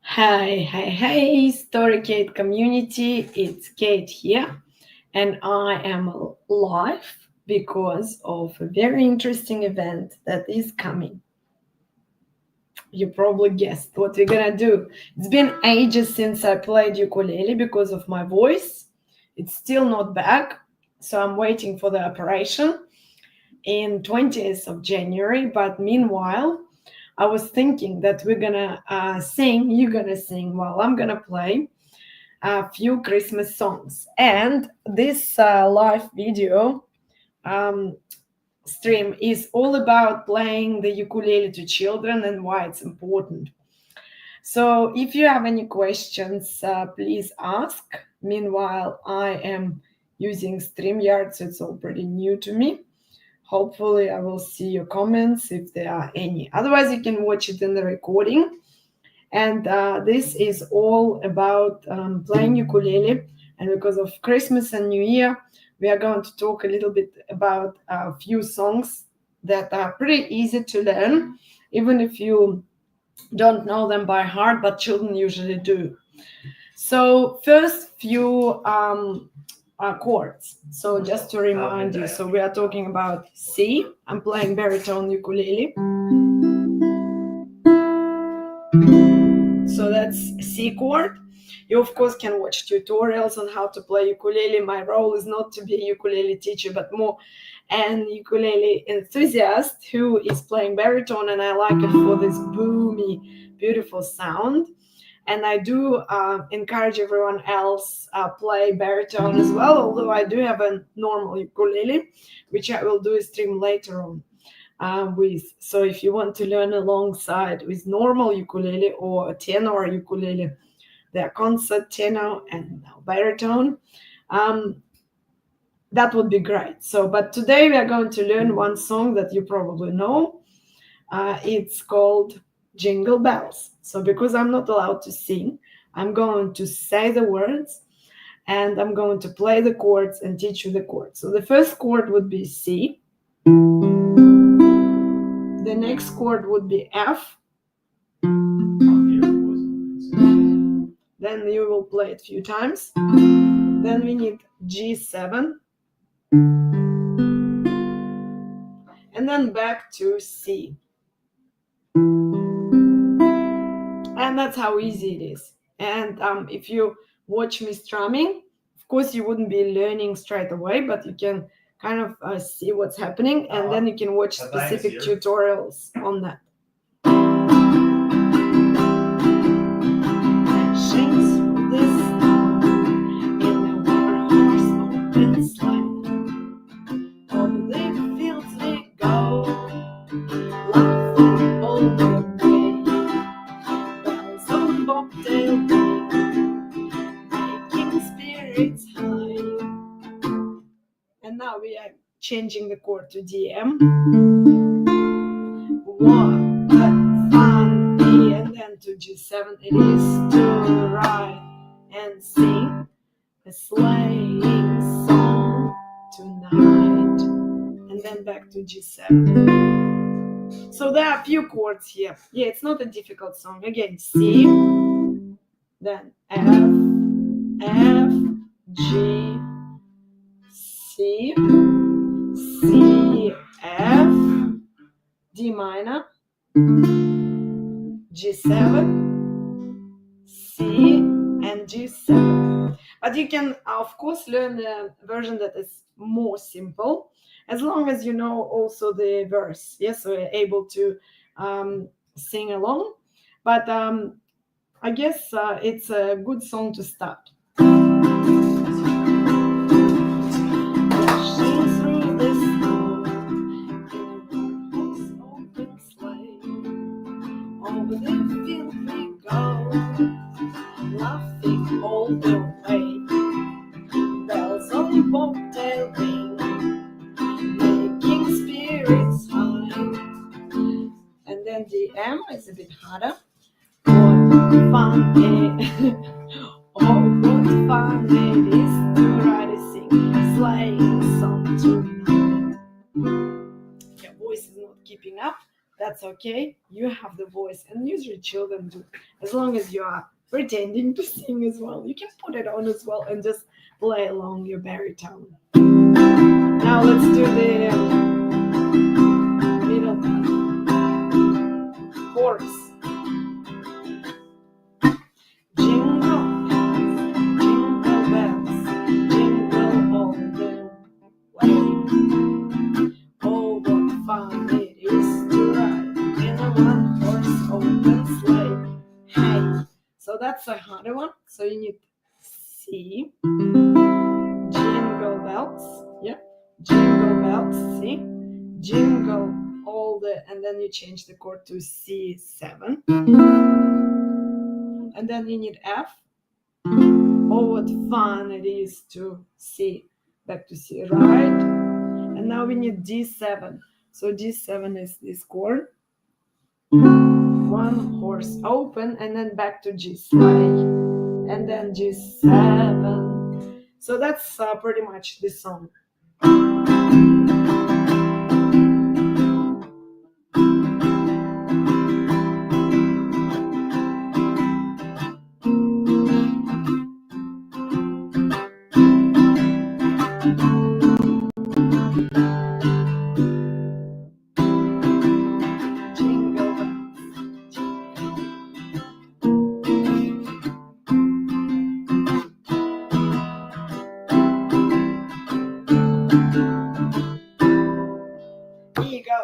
Hey, Storykate community, it's Kate here, and I am live because of a very interesting event that is coming. You probably guessed what we're gonna do. It's been ages since I played ukulele because of my voice. It's still not back, so I'm waiting for the operation in 20th of January, but meanwhile, I was thinking that we're gonna sing, you're gonna sing while I'm gonna play a few Christmas songs. And this live video um, stream is all about playing the ukulele to children and why it's important. So if you have any questions, please ask. Meanwhile, I am using StreamYard, so it's all pretty new to me. Hopefully, I will see your comments if there are any. Otherwise, you can watch it in the recording. And this is all about playing ukulele. And because of Christmas and New Year, we are going to talk a little bit about a few songs that are pretty easy to learn, even if you don't know them by heart, but children usually do. So first few chords. So just to remind you, so we are talking about C. I'm playing baritone ukulele. So that's C chord. You of course can watch tutorials on how to play ukulele. My role is not to be a ukulele teacher, but more an ukulele enthusiast who is playing baritone, and I like it for this boomy, beautiful sound. And I do encourage everyone else play baritone as well, although I do have a normal ukulele, which I will do a stream later on with. So if you want to learn alongside with normal ukulele or a tenor ukulele, there are concert, tenor, and baritone. That would be great. So, but today we are going to learn one song that you probably know. It's called Jingle Bells. So because I'm not allowed to sing, I'm going to say the words and I'm going to play the chords and teach you the chords. So the first chord would be C. The next chord would be F. Then you will play it a few times. Then we need G7. And then back to C. And that's how easy it is. And if you watch me strumming, of course you wouldn't be learning straight away, but you can kind of see what's happening, and then you can watch specific tutorials on that. Now we are changing the chord to DM. What fun, E, and then to G7. It is to ride and sing a sleighing song tonight. And then back to G7. So there are a few chords here. Yeah, it's not a difficult song. Again, C, then F, G, C, C, F, D minor, G7, C, and G7. But you can, of course, learn a version that is more simple, as long as you know also the verse. Yes, so you're able to sing along. But I guess it's a good song to start. Over the field we go, laughing all the way. Bells on bobtail ring, making spirits high. And then the M is a bit harder. What fun it oh, what fun it is to ride a sleighing song tonight. Your voice is not keeping up. that's okay. You have the voice, and usually children do, as long as you are pretending to sing as well. You can put it on as well and just play along your baritone. Now let's do the middle part. Chorus. Jingle bells, jingle all the way. Oh, what fun it is to ride in a one-horse open sleigh. Hey, so that's a harder one. So you need C, jingle bells, yeah, jingle bells, C, jingle all the, and then you change the chord to C7, and then you need F. Oh, what fun it is to C, back to C, right? And now we need D7. So D7 is this chord. One horse open, and then back to G sleigh, and then G7. So that's pretty much the song.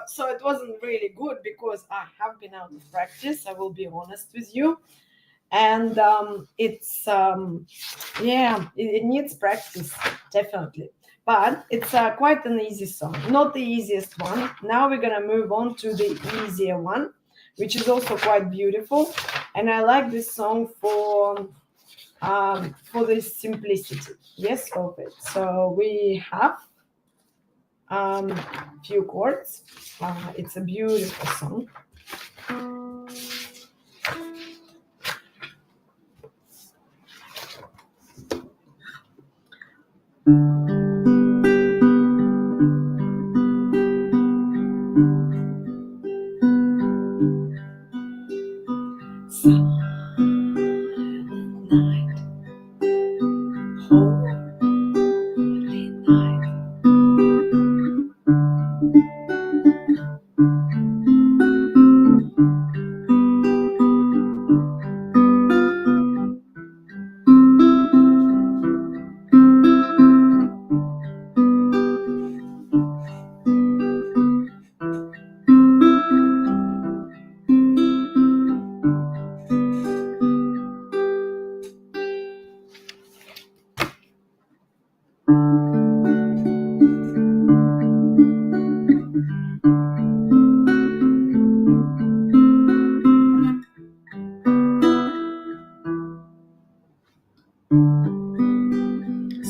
So it wasn't really good because I have been out of practice, I will be honest with you, and it's it needs practice, definitely, but it's quite an easy song, not the easiest one. Now we're gonna move on to the easier one, which is also quite beautiful, and I like this song for the simplicity, yes, of it. So we have few chords. It's a beautiful song.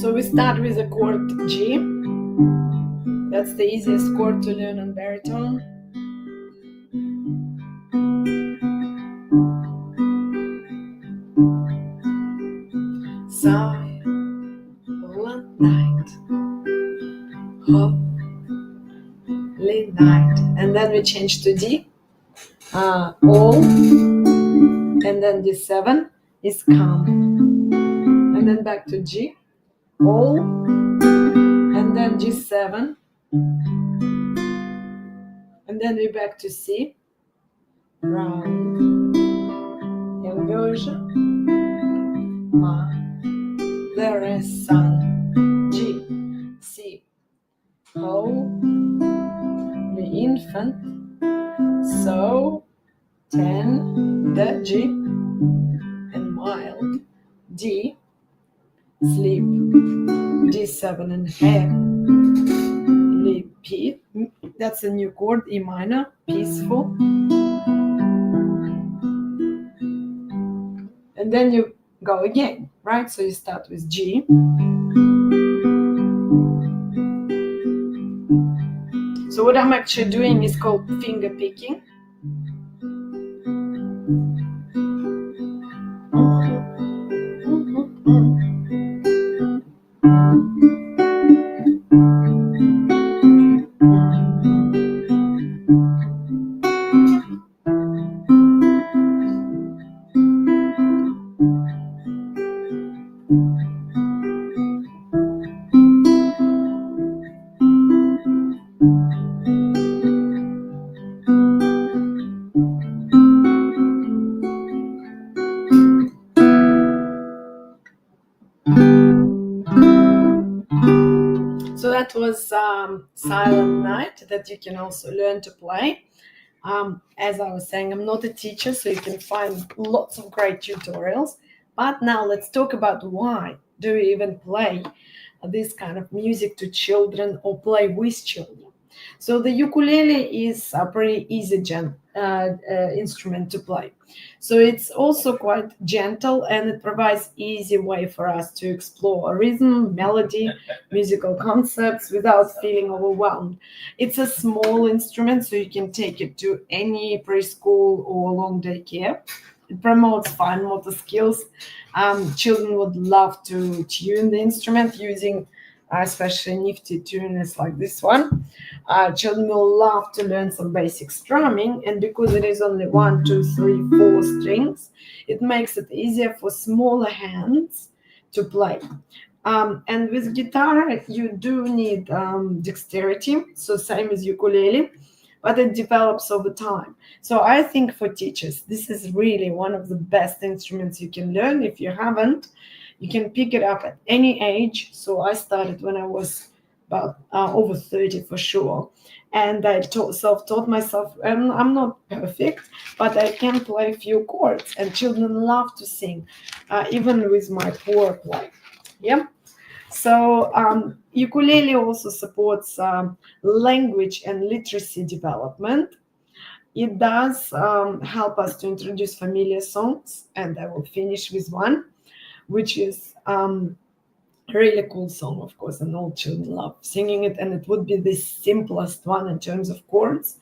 So we start with the chord G. That's the easiest chord to learn on baritone. Silent night, holy night, and then we change to D. All, and then D7 is calm, and then back to G. All, and then G7, and then we back to C. Round, Inversion, there is sun, G, C, holy infant, so 10, the G, and mild, D, sleep, D7 and heavy, P, that's a new chord, E minor, peaceful, and then you go again, right? So you start with G. So what I'm actually doing is called finger picking. Silent Night that you can also learn to play. As I was saying, I'm not a teacher, so you can find lots of great tutorials. But now let's talk about why do we even play this kind of music to children or play with children. So the ukulele is a pretty easy instrument to play. So it's also quite gentle and it provides easy way for us to explore rhythm, melody, musical concepts without feeling overwhelmed. It's a small instrument, so you can take it to any preschool or long daycare. It promotes fine motor skills. Children would love to tune the instrument using especially nifty tuners like this one. Children will love to learn some basic strumming, and because it is only 1, 2, 3, 4 strings, it makes it easier for smaller hands to play. And with guitar, you do need dexterity, so same as ukulele, but it develops over time. So I think for teachers, this is really one of the best instruments you can learn. If you haven't, you can pick it up at any age. So I started when I was about over 30 for sure. And I self-taught myself, and I'm not perfect, but I can play a few chords, and children love to sing, even with my poor play. Yeah. So ukulele also supports language and literacy development. It does help us to introduce familiar songs, and I will finish with one, which is a really cool song, of course, and all children love singing it, and it would be the simplest one in terms of chords.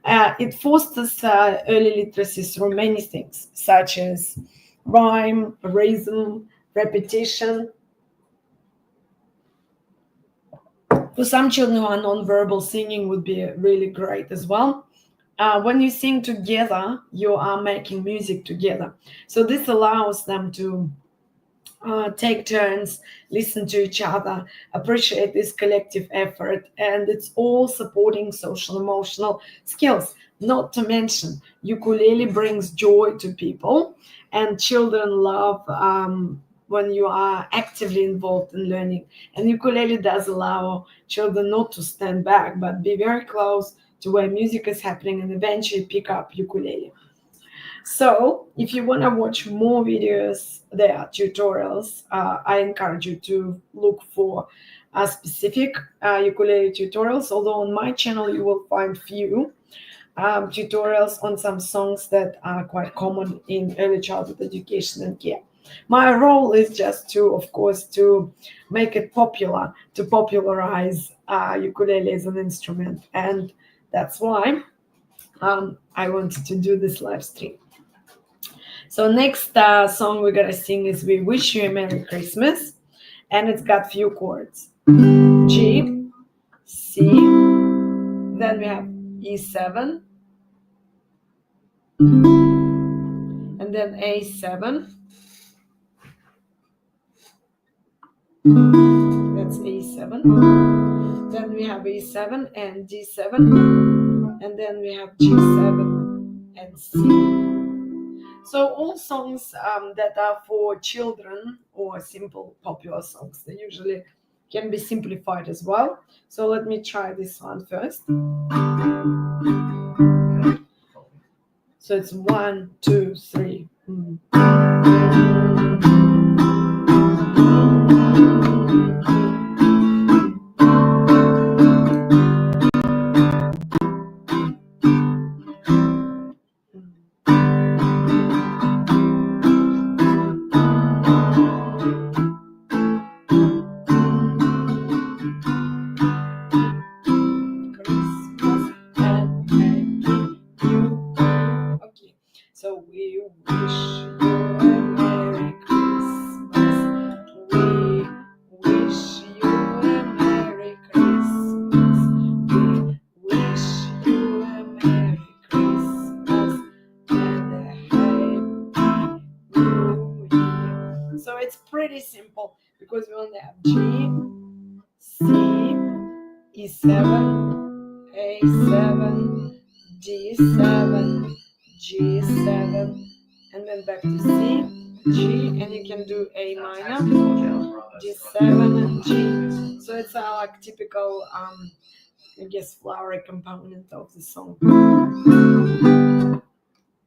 It fosters early literacy through many things, such as rhyme, rhythm, repetition. For some children who are non-verbal, singing would be really great as well. When you sing together, you are making music together. So this allows them to take turns, listen to each other, appreciate this collective effort, and it's all supporting social emotional skills. Not to mention, ukulele brings joy to people, and children love when you are actively involved in learning. And ukulele does allow children not to stand back, but be very close to where music is happening and eventually pick up ukulele. So if you want to watch more videos, there are tutorials. I encourage you to look for specific ukulele tutorials, although on my channel you will find few tutorials on some songs that are quite common in early childhood education and care. My role is just to, of course, to make it popular, to popularize ukulele as an instrument. And that's why I wanted to do this live stream. So next song we're gonna sing is "We Wish You a Merry Christmas," and it's got few chords: G, C, then we have E7, and then A7. That's A7. Then we have E7 and D7, and then we have G7 and C. So all songs that are for children or simple popular songs, they usually can be simplified as well. So let me try this one first. So it's 1, 2, 3. So we wish you a Merry Christmas. We wish you a Merry Christmas. We wish you a Merry Christmas and a Happy New Year. So it's pretty simple because we only have G, C, E7, A7, D7, G7, and then back to C, G, and you can do A minor, D7 and G. So it's like typical, I guess, flowery component of the song.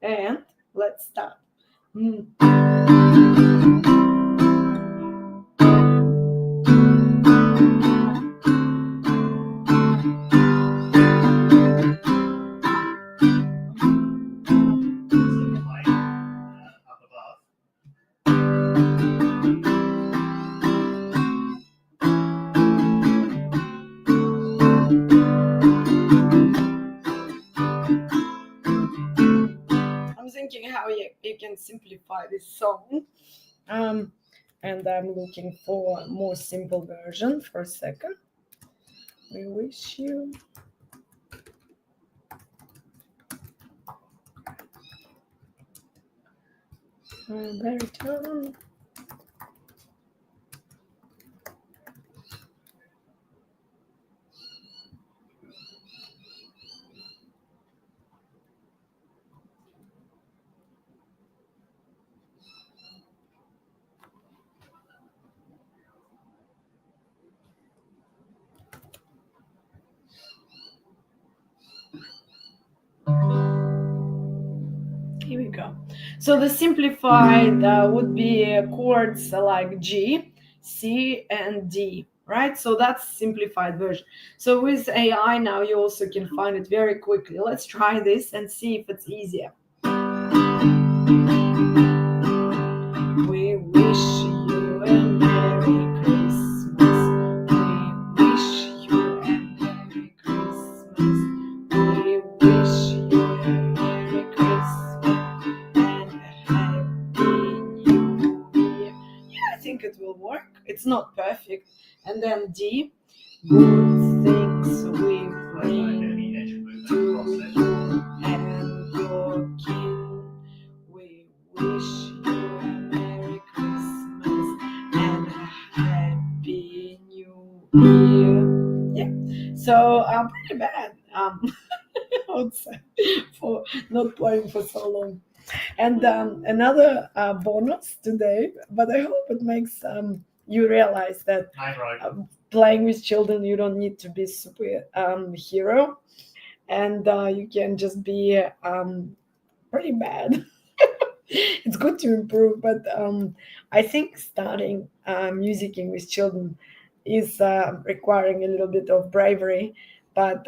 And let's start. I'm thinking how you can simplify this song. And I'm looking for a more simple version for a second. We wish you baritone. Here we go. So the simplified would be chords like G, C, and D, right? So that's simplified version. So with AI now you also can find it very quickly. Let's try this and see if it's easier. We wish you a Merry Christmas. We wish you a Merry Christmas. We wish you a Merry Christmas and a Happy New Year. Yeah, I think it will work. It's not perfect. And then D, good things we bring to you and your kin. We wish you a Merry Christmas and a Happy New Year. Yeah, so pretty bad. I would say, for not playing for so long. And another bonus today, but I hope it makes you realize that playing with children, you don't need to be super hero, and you can just be pretty bad. It's good to improve, but I think starting musicking with children is requiring a little bit of bravery, but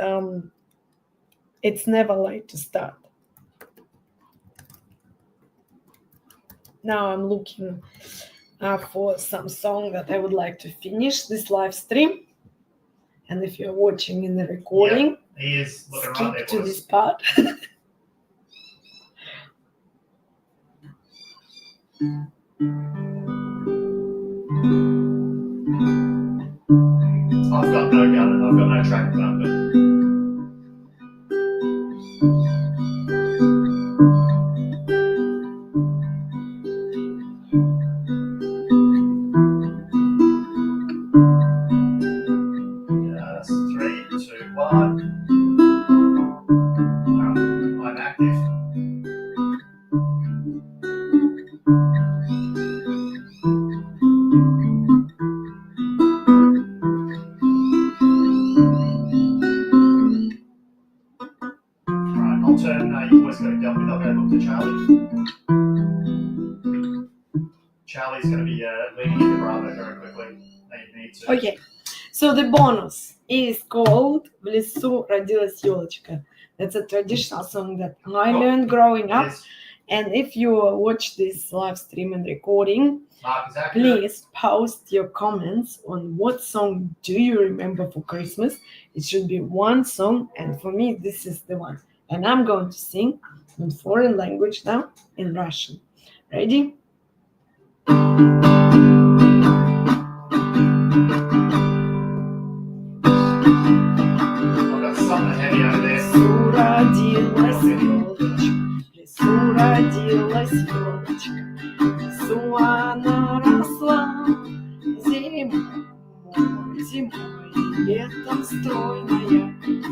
it's never late to start. Now I'm looking for some song that I would like to finish this live stream. And if you're watching in the recording, skip to this part. I've got no gun. I've got no track gun, but yes, 3, 2, 1. I'm active. Alright, I'll turn, you boys got to go with. I'll go look to Charlie. Charlie's going to be leaning into Bravo very quickly. You need to. Okay, so the bonus is called "В лесу родилась елочка." That's a traditional song that I learned growing up. And if you watch this live stream and recording, please post your comments on what song do you remember for Christmas. It should be one song, and for me, this is the one. And I'm going to sing in foreign language now, in Russian. Ready? Родилась елочка, в лесу родилась елочка, в лесу она росла зимой, зимой, летом стройная,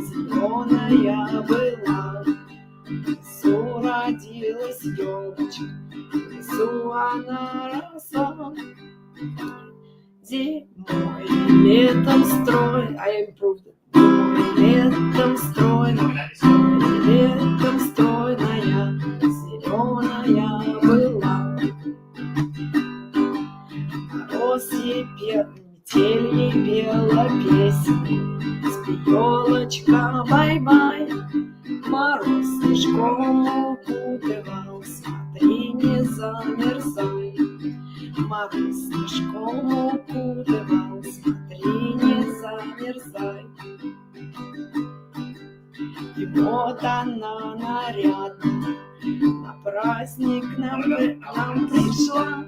зеленая была. В лесу родилась елочка, в лесу она росла looking at you still. Летом стройная, зеленая была. Мороз ей пел, метель ей пела песенку. Спи, елочка, бай-бай. Мороз снежком укутывал, смотри, не замерзай. Мороз снежком укутывал, смотри, не замерзай. И вот она нарядная на праздник нам пришла.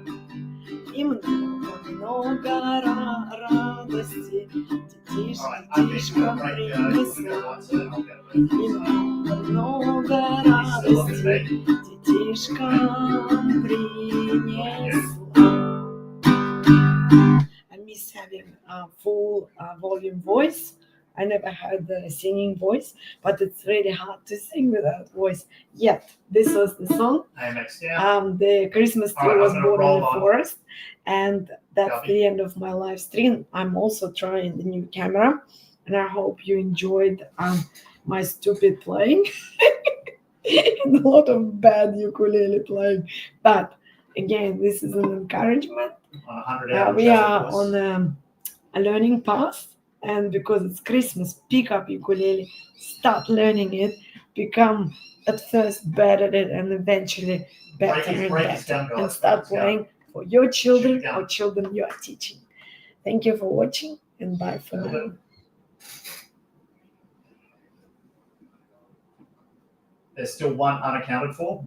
И много радости детишкам принесла. И много радости детишкам принесла. I miss having a full volume voice. I never had a singing voice, but it's really hard to sing without voice. Yet, this was the song. AMX down. The Christmas tree Alright, was I'm gonna born in roll the on. forest, and that's Copy. the end of my live stream. I'm also trying the new camera, and I hope you enjoyed my stupid playing and a lot of bad ukulele playing. But again, this is an encouragement. On 100 hours. We are on a learning path, and because it's Christmas, pick up ukulele, start learning it, become at first better at it, and eventually better and better, and start playing for your children or children you are teaching. Thank you for watching, and bye for now. There's still one unaccounted for,